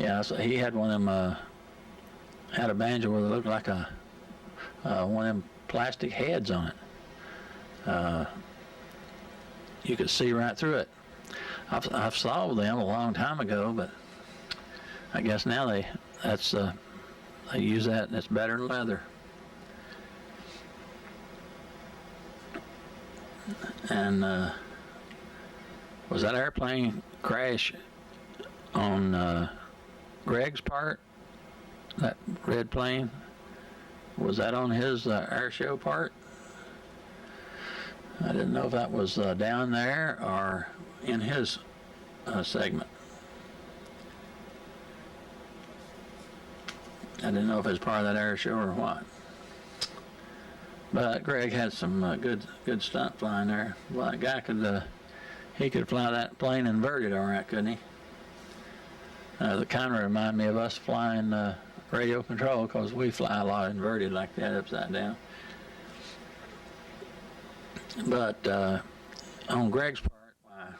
Yeah, so he had one of them, had a banjo where it looked like one of them plastic heads on it. You could see right through it. I've saw them a long time ago, but I guess now they use that and it's better than leather. And was that airplane crash on Greg's part? That red plane? Was that on his air show part? I didn't know if that was down there or in his segment. I didn't know if it was part of that air show or what. But Greg had some good stunt flying there. Well, that guy could fly that plane inverted all right, couldn't he? That kind of reminded me of us flying radio control, because we fly a lot inverted like that, upside down. But on Greg's part,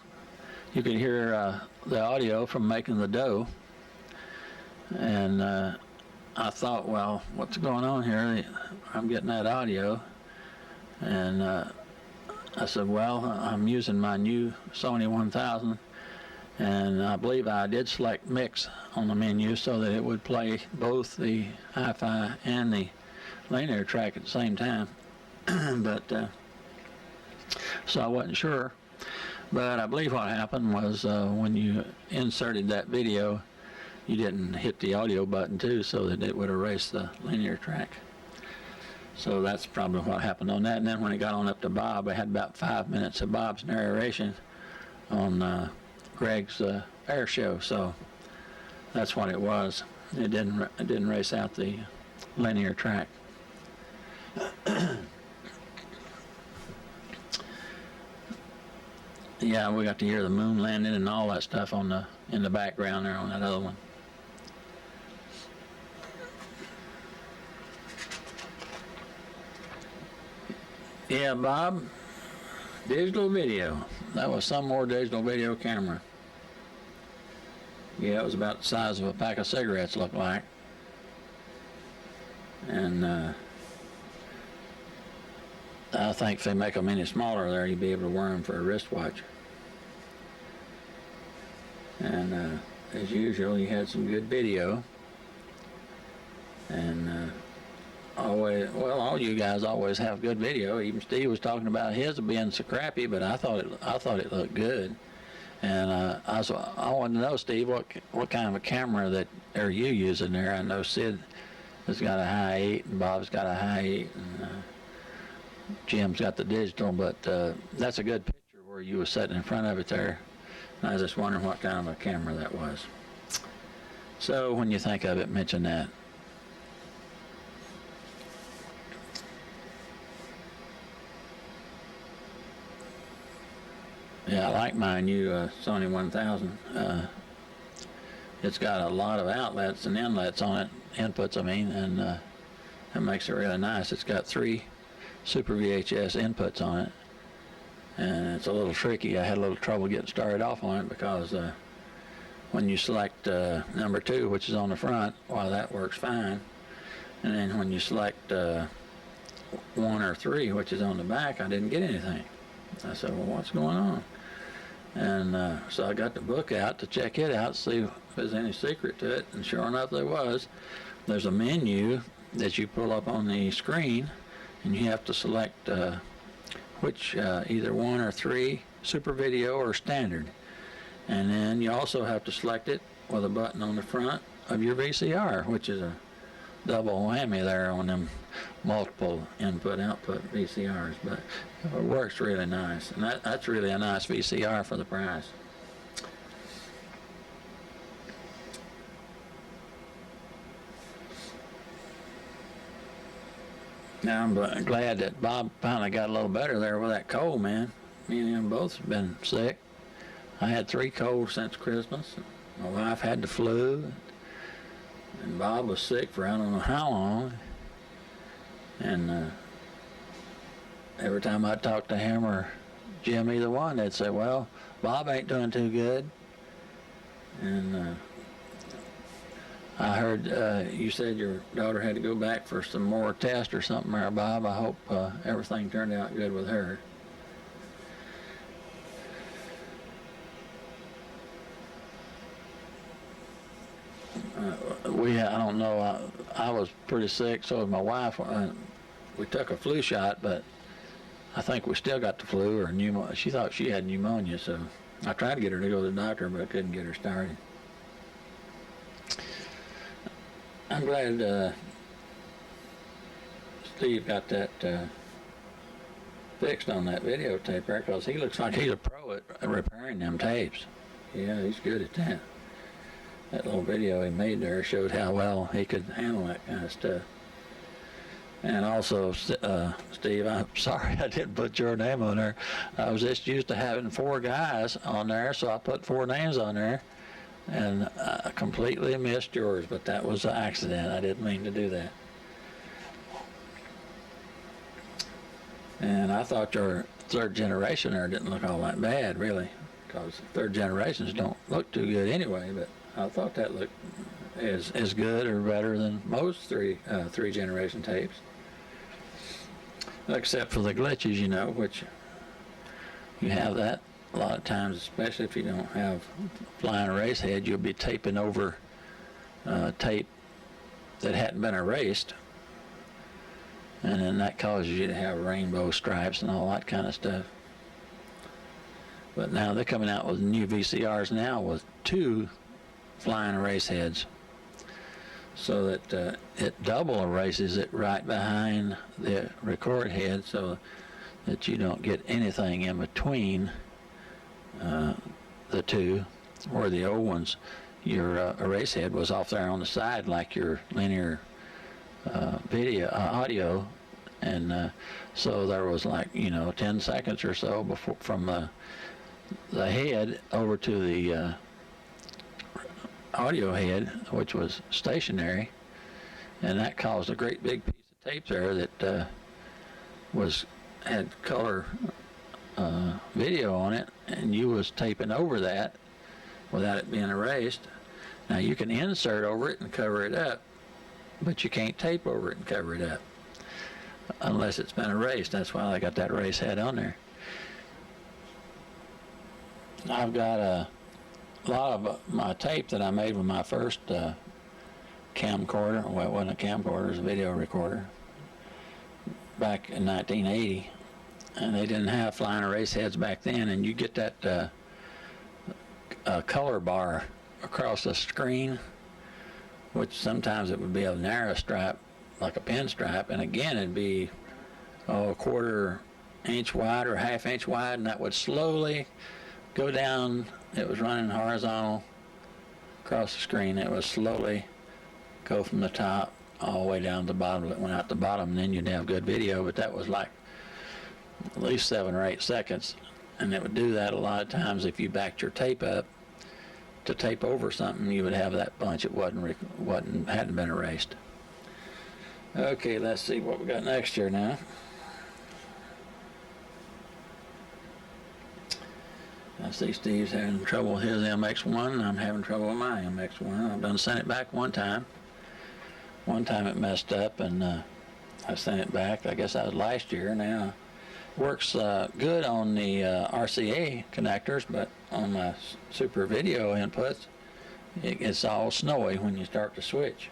you could hear the audio from making the dough. And I thought, well, what's going on here? I'm getting that audio. And I said, well, I'm using my new Sony 1000. And I believe I did select mix on the menu so that it would play both the hi-fi and the linear track at the same time. But so I wasn't sure. But I believe what happened was when you inserted that video, you didn't hit the audio button too, so that it would erase the linear track. So that's probably what happened on that. And then when it got on up to Bob, I had about 5 minutes of Bob's narration on Greg's air show. So that's what it was. It didn't race out the linear track. Yeah, we got to hear the moon landing and all that stuff in the background there on that other one. Yeah, Bob, digital video. That was some more digital video camera. Yeah, it was about the size of a pack of cigarettes, looked like. And I think if they make them any smaller there, you'd be able to wear them for a wristwatch. And as usual, you had some good video. And all you guys always have good video. Even Steve was talking about his being so crappy, but I thought it looked good. And I wanted to know, Steve, what kind of a camera that are you using there? I know Sid has got a high 8 and Bob's got a high 8 and Jim's got the digital, but that's a good picture where you were sitting in front of it there. And I was just wondering what kind of a camera that was. So when you think of it, mention that. Yeah, I like my new Sony 1000. It's got a lot of outlets and inlets on it, inputs I mean, and that makes it really nice. It's got 3 Super VHS inputs on it, and it's a little tricky. I had a little trouble getting started off on it because when you select number 2, which is on the front, well, that works fine. And then when you select 1 or 3, which is on the back, I didn't get anything. I said, well, what's going on? And so I got the book out to check it out, see if there's any secret to it. And sure enough, there was. There's a menu that you pull up on the screen, and you have to select which either 1 or 3, Super Video or Standard. And then you also have to select it with a button on the front of your VCR, which is a double whammy there on them multiple input-output VCRs, but it works really nice. And that's really a nice VCR for the price. Now I'm glad that Bob finally got a little better there with that cold, man. Me and him both have been sick. I had 3 colds since Christmas. My wife had the flu, and Bob was sick for I don't know how long. And every time I talked to him or Jim, either one, they'd say, well, Bob ain't doing too good. And I heard you said your daughter had to go back for some more tests or something there, Bob. I hope everything turned out good with her. I don't know, I was pretty sick, so was my wife. We took a flu shot, but I think we still got the flu or pneumonia. She thought she had pneumonia, so I tried to get her to go to the doctor, but I couldn't get her started. I'm glad Steve got that fixed on that videotape there, because he looks like he's a pro at repairing them tapes. Yeah, he's good at that. That little video he made there showed how well he could handle that kind of stuff. And also, Steve, I'm sorry I didn't put your name on there. I was just used to having 4 guys on there, so I put 4 names on there, and I completely missed yours, but that was an accident. I didn't mean to do that. And I thought your 3rd generation there didn't look all that bad, really, because 3rd generations don't look too good anyway, but I thought that looked as good or better than most 3 generation tapes. Except for the glitches, you know, which you have that a lot of times, especially if you don't have flying erase head. You'll be taping over tape that hadn't been erased, and then that causes you to have rainbow stripes and all that kind of stuff. But now they're coming out with new VCRs now with 2 flying erase heads, so that it double erases it right behind the record head, so that you don't get anything in between the 2. Or the old ones, your erase head was off there on the side like your linear audio, and so there was, like, 10 seconds or so before from the head over to the audio head, which was stationary, and that caused a great big piece of tape there that had color video on it, and you was taping over that without it being erased. Now you can insert over it and cover it up, but you can't tape over it and cover it up unless it's been erased. That's why I got that erase head on there. I've got a lot of my tape that I made with my first camcorder. Well, it wasn't a camcorder, it was a video recorder back in 1980, and they didn't have flying erase heads back then, and you get that color bar across the screen, which sometimes it would be a narrow stripe like a pinstripe, and again it'd be a 1/4 inch wide or 1/2 inch wide, and that would slowly go down. It was running horizontal across the screen. It would slowly go from the top all the way down to the bottom. It went out the bottom, and then you'd have good video, but that was like at least 7 or 8 seconds. And it would do that a lot of times if you backed your tape up to tape over something. You would have that bunch. It hadn't been erased. Okay, let's see what we got next here now. I see Steve's having trouble with his MX1, and I'm having trouble with my MX1. I've done sent it back one time. One time it messed up, and I sent it back. I guess that was last year. Now works good on the RCA connectors, but on my Super Video inputs, it's all snowy when you start to switch.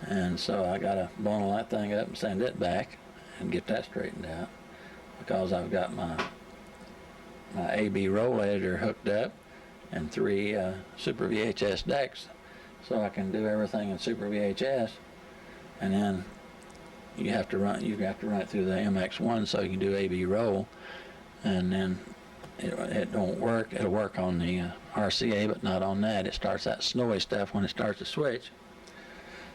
And so I got to bundle that thing up and send it back and get that straightened out, because I've got my AB roll editor hooked up and 3 Super VHS decks, so I can do everything in Super VHS, and then you have to run it through the MX1 so you can do AB roll, and then it don't work. It'll work on the RCA, but not on that. It starts that snowy stuff when it starts to switch.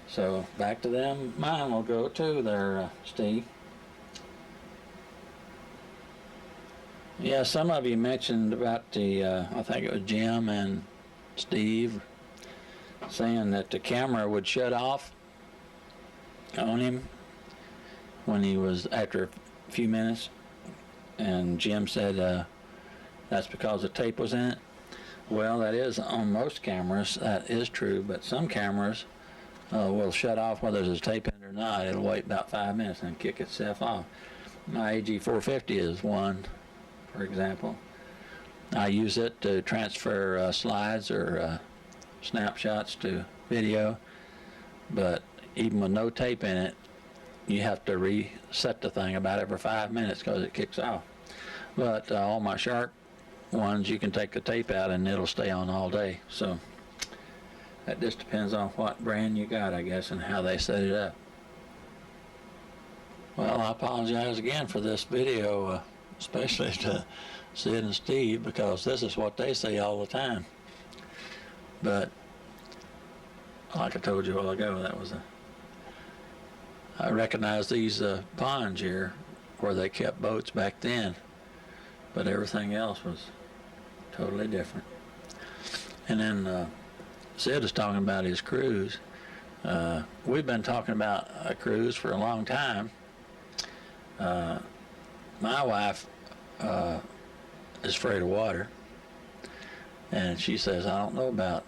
So back to them. Mine will go too there, Steve. Yeah, some of you mentioned about the, I think it was Jim and Steve, saying that the camera would shut off on him when he was, after a few minutes, and Jim said that's because the tape was in it. Well, that is on most cameras, that is true, but some cameras will shut off whether there's a tape in it or not. It'll wait about 5 minutes and kick itself off. My AG450 is one, for example. I use it to transfer slides or snapshots to video, but even with no tape in it, you have to reset the thing about every 5 minutes because it kicks off. But all my Shark ones, you can take the tape out and it'll stay on all day. So that just depends on what brand you got, I guess, and how they set it up. Well, I apologize again for this video, especially to Sid and Steve, because this is what they say all the time. But like I told you a while ago, I recognize these ponds here where they kept boats back then, but everything else was totally different. And then Sid was talking about his cruise. We've been talking about a cruise for a long time. My wife is afraid of water, and she says, I don't know about,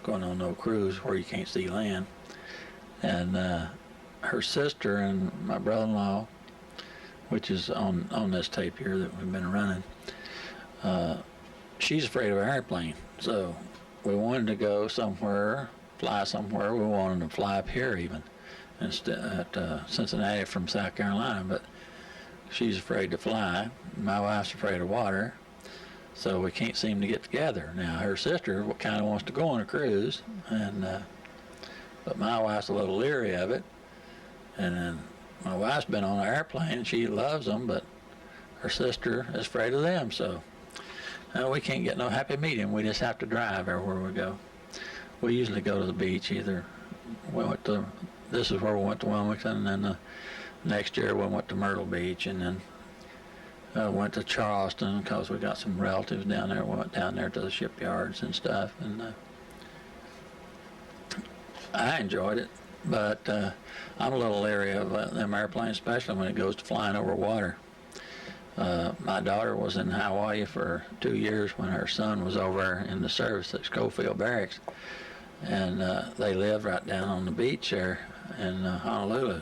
going on no cruise where you can't see land. And her sister and my brother-in-law, which is on this tape here that we've been running, she's afraid of an airplane. So we wanted to go somewhere, fly somewhere. We wanted to fly up here even, instead at Cincinnati from South Carolina, but she's afraid to fly. My wife's afraid of water, so we can't seem to get together. Now her sister kind of wants to go on a cruise, and but my wife's a little leery of it. And then my wife's been on an airplane and she loves them, but her sister is afraid of them. So we can't get no happy medium. We just have to drive everywhere we go. We usually go to the beach. Either this is where we went to Wilmington, and then next year we went to Myrtle Beach, and then went to Charleston because we got some relatives down there. We went down there to the shipyards and stuff, and I enjoyed it, but I'm a little leery of them airplanes, especially when it goes to flying over water. My daughter was in Hawaii for 2 years when her son was over in the service at Schofield Barracks, and they lived right down on the beach there in Honolulu.